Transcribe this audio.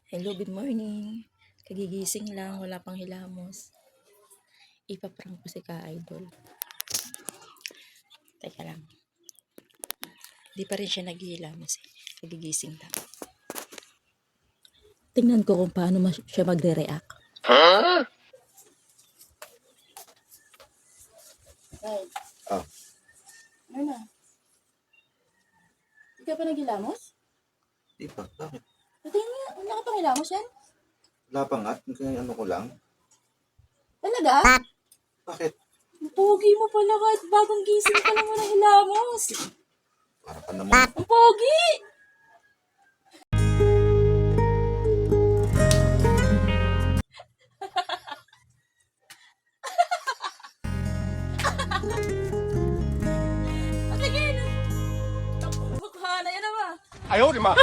Hello, good morning. Kagigising lang, wala pang hilamos. Ipaprank ko si Ka-Idol. Teka lang. Di pa rin siya naghihilamos eh. Kagigising lang. Tingnan ko kung paano siya magre-react. Huh? Ay, Ah, ano na? Hindi ka pa naghilamos? di pa. Bakit? Tingnan nga, wala ka pang hilamos yan? Wala pa nga. Ano ko lang. Talaga? Bakit? Ang pogi mo pala kahit bagong gising ka lang wala hilamos. Para pa naman. Ang pogi! Patigil! Mukha na yan naman. 哎呦我的妈！